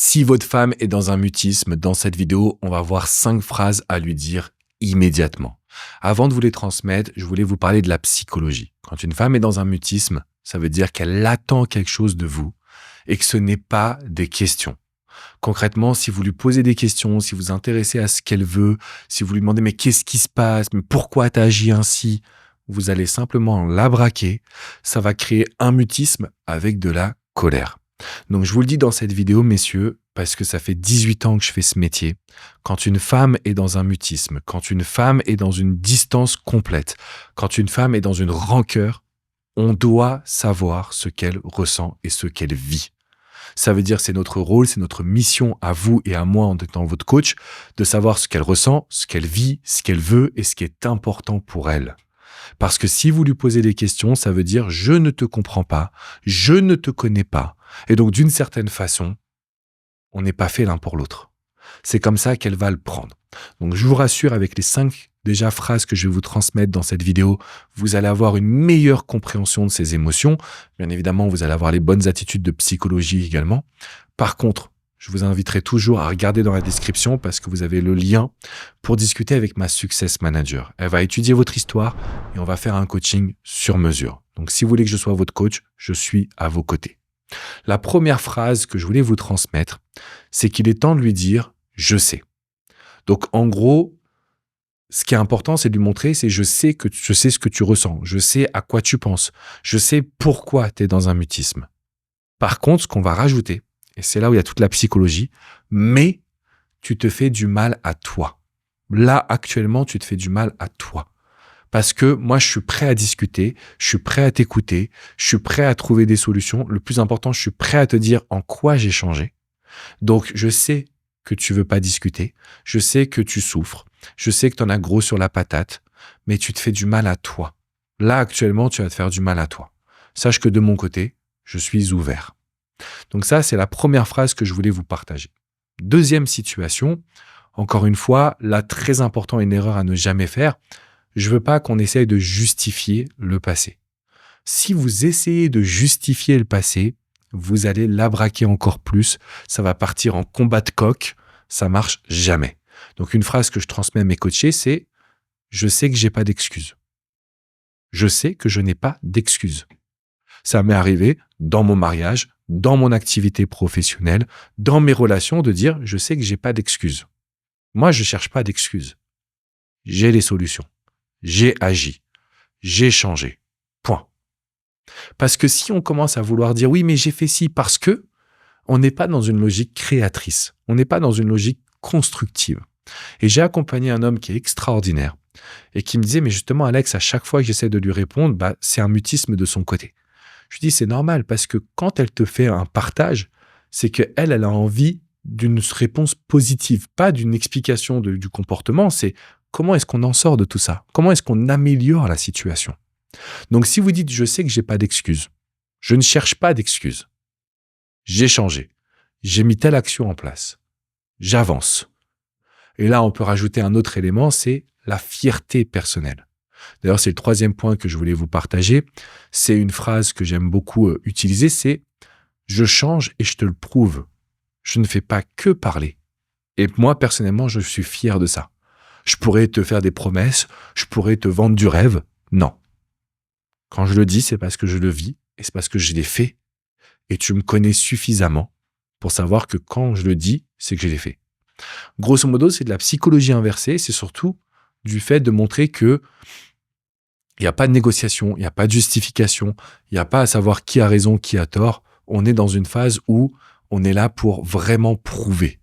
Si votre femme est dans un mutisme, dans cette vidéo, on va voir 5 phrases à lui dire immédiatement. Avant de vous les transmettre, je voulais vous parler de la psychologie. Quand une femme est dans un mutisme, ça veut dire qu'elle attend quelque chose de vous et que ce n'est pas des questions. Concrètement, si vous lui posez des questions, si vous vous intéressez à ce qu'elle veut, si vous lui demandez mais qu'est-ce qui se passe, mais pourquoi tu as agi ainsi, vous allez simplement la braquer. Ça va créer un mutisme avec de la colère. Donc je vous le dis dans cette vidéo, messieurs, parce que ça fait 18 ans que je fais ce métier. Quand une femme est dans un mutisme, quand une femme est dans une distance complète, quand une femme est dans une rancœur, on doit savoir ce qu'elle ressent et ce qu'elle vit. Ça veut dire c'est notre rôle, c'est notre mission à vous et à moi en étant votre coach, de savoir ce qu'elle ressent, ce qu'elle vit, ce qu'elle veut et ce qui est important pour elle. Parce que si vous lui posez des questions, ça veut dire je ne te comprends pas, je ne te connais pas. Et donc d'une certaine façon, on n'est pas fait l'un pour l'autre. C'est comme ça qu'elle va le prendre. Donc je vous rassure, avec les 5 déjà phrases que je vais vous transmettre dans cette vidéo, vous allez avoir une meilleure compréhension de ses émotions. Bien évidemment, vous allez avoir les bonnes attitudes de psychologie également. Par contre, je vous inviterai toujours à regarder dans la description parce que vous avez le lien pour discuter avec ma Success Manager. Elle va étudier votre histoire et on va faire un coaching sur mesure. Donc si vous voulez que je sois votre coach, je suis à vos côtés. La première phrase que je voulais vous transmettre, c'est qu'il est temps de lui dire « je sais ». Donc en gros, ce qui est important, c'est de lui montrer, c'est je sais ce que tu ressens, je sais à quoi tu penses, je sais pourquoi tu es dans un mutisme. Par contre, ce qu'on va rajouter, et c'est là où il y a toute la psychologie, mais tu te fais du mal à toi. Là, actuellement, tu te fais du mal à toi. Parce que moi, je suis prêt à discuter, je suis prêt à t'écouter, je suis prêt à trouver des solutions. Le plus important, je suis prêt à te dire en quoi j'ai changé. Donc, je sais que tu veux pas discuter, je sais que tu souffres, je sais que tu en as gros sur la patate, mais tu te fais du mal à toi. Là, actuellement, tu vas te faire du mal à toi. Sache que de mon côté, je suis ouvert. Donc ça, c'est la première phrase que je voulais vous partager. Deuxième situation, encore une fois, là, très important, une erreur à ne jamais faire. Je veux pas qu'on essaye de justifier le passé. Si vous essayez de justifier le passé, vous allez la braquer encore plus. Ça va partir en combat de coq. Ça marche jamais. Donc, une phrase que je transmets à mes coachés, c'est « Je sais que j'ai pas d'excuses. Je sais que je n'ai pas d'excuses. » Ça m'est arrivé dans mon mariage, dans mon activité professionnelle, dans mes relations, de dire « Je sais que j'ai pas d'excuses. » Moi, je cherche pas d'excuses. J'ai les solutions. J'ai agi. J'ai changé. Point. Parce que si on commence à vouloir dire « Oui, mais j'ai fait ci parce que », on n'est pas dans une logique créatrice. On n'est pas dans une logique constructive. Et j'ai accompagné un homme qui est extraordinaire et qui me disait « Mais justement, Alex, à chaque fois que j'essaie de lui répondre, c'est un mutisme de son côté. » Je lui dis « C'est normal parce que quand elle te fait un partage, c'est qu'elle a envie d'une réponse positive, pas d'une explication du comportement. C'est comment est-ce qu'on en sort de tout ça? Comment est-ce qu'on améliore la situation? Donc, si vous dites « Je sais que j'ai pas d'excuses. Je ne cherche pas d'excuses. J'ai changé. J'ai mis telle action en place. J'avance. » Et là, on peut rajouter un autre élément, c'est la fierté personnelle. D'ailleurs, c'est le 3e point que je voulais vous partager. C'est une phrase que j'aime beaucoup utiliser, c'est « Je change et je te le prouve. Je ne fais pas que parler. » Et moi, personnellement, je suis fier de ça. Je pourrais te faire des promesses, je pourrais te vendre du rêve. Non. Quand je le dis, c'est parce que je le vis et c'est parce que je l'ai fait. Et tu me connais suffisamment pour savoir que quand je le dis, c'est que je l'ai fait. Grosso modo, c'est de la psychologie inversée. C'est surtout du fait de montrer que il n'y a pas de négociation, il n'y a pas de justification, il n'y a pas à savoir qui a raison, qui a tort. On est dans une phase où on est là pour vraiment prouver.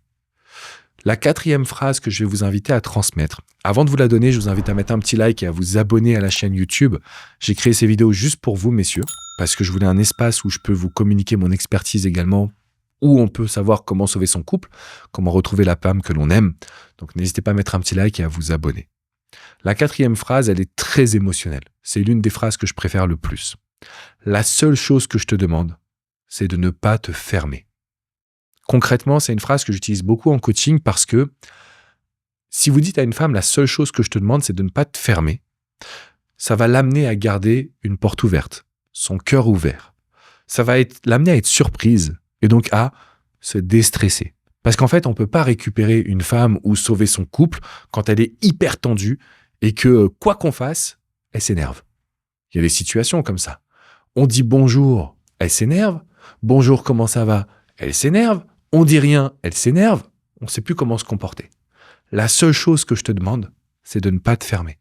La 4e phrase que je vais vous inviter à transmettre. Avant de vous la donner, je vous invite à mettre un petit like et à vous abonner à la chaîne YouTube. J'ai créé ces vidéos juste pour vous, messieurs, parce que je voulais un espace où je peux vous communiquer mon expertise également, où on peut savoir comment sauver son couple, comment retrouver la femme que l'on aime. Donc n'hésitez pas à mettre un petit like et à vous abonner. La 4e phrase, elle est très émotionnelle. C'est l'une des phrases que je préfère le plus. La seule chose que je te demande, c'est de ne pas te fermer. Concrètement, c'est une phrase que j'utilise beaucoup en coaching parce que si vous dites à une femme, la seule chose que je te demande, c'est de ne pas te fermer, ça va l'amener à garder une porte ouverte, son cœur ouvert. Ça va l'amener à être surprise et donc à se déstresser. Parce qu'en fait, on ne peut pas récupérer une femme ou sauver son couple quand elle est hyper tendue et que, quoi qu'on fasse, elle s'énerve. Il y a des situations comme ça. On dit bonjour, elle s'énerve. Bonjour, comment ça va? Elle s'énerve. On dit rien, elle s'énerve. On ne sait plus comment se comporter. La seule chose que je te demande, c'est de ne pas te fermer.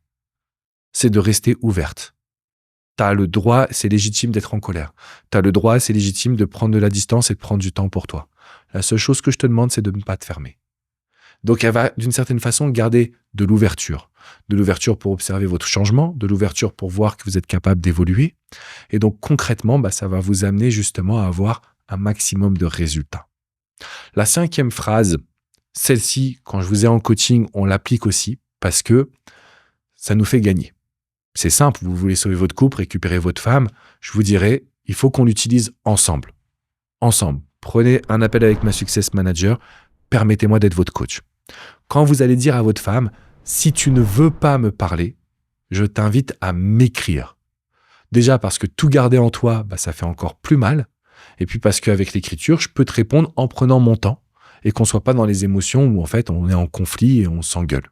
C'est de rester ouverte. Tu as le droit, c'est légitime d'être en colère. Tu as le droit, c'est légitime de prendre de la distance et de prendre du temps pour toi. La seule chose que je te demande, c'est de ne pas te fermer. Donc, elle va, d'une certaine façon, garder de l'ouverture. De l'ouverture pour observer votre changement, de l'ouverture pour voir que vous êtes capable d'évoluer. Et donc, concrètement, ça va vous amener justement à avoir un maximum de résultats. La 5e phrase, celle-ci, quand je vous ai en coaching, on l'applique aussi parce que ça nous fait gagner. C'est simple, vous voulez sauver votre couple, récupérer votre femme, je vous dirais, il faut qu'on l'utilise ensemble. Ensemble. Prenez un appel avec ma Success Manager, permettez-moi d'être votre coach. Quand vous allez dire à votre femme, si tu ne veux pas me parler, je t'invite à m'écrire. Déjà parce que tout garder en toi, ça fait encore plus mal. Et puis parce qu'avec l'écriture, je peux te répondre en prenant mon temps et qu'on ne soit pas dans les émotions où en fait on est en conflit et on s'engueule.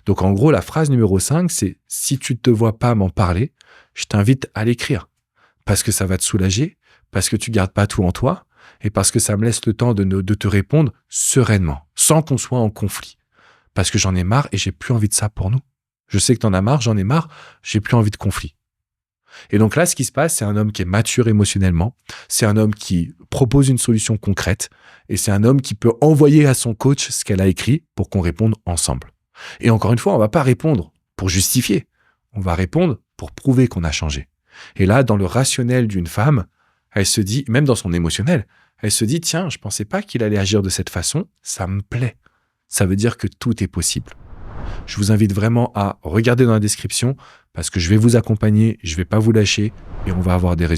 Donc en gros, la phrase numéro 5, c'est « Si tu ne te vois pas m'en parler, je t'invite à l'écrire. » Parce que ça va te soulager, parce que tu ne gardes pas tout en toi et parce que ça me laisse le temps de te répondre sereinement, sans qu'on soit en conflit. Parce que j'en ai marre et j'ai plus envie de ça pour nous. Je sais que tu en as marre, j'en ai marre, j'ai plus envie de conflit. Et donc là, ce qui se passe, c'est un homme qui est mature émotionnellement, c'est un homme qui propose une solution concrète et c'est un homme qui peut envoyer à son coach ce qu'elle a écrit pour qu'on réponde ensemble. Et encore une fois, on ne va pas répondre pour justifier, on va répondre pour prouver qu'on a changé. Et là, dans le rationnel d'une femme, elle se dit, même dans son émotionnel, elle se dit, tiens, je ne pensais pas qu'il allait agir de cette façon, ça me plaît. Ça veut dire que tout est possible. Je vous invite vraiment à regarder dans la description parce que je vais vous accompagner, je ne vais pas vous lâcher et on va avoir des résultats.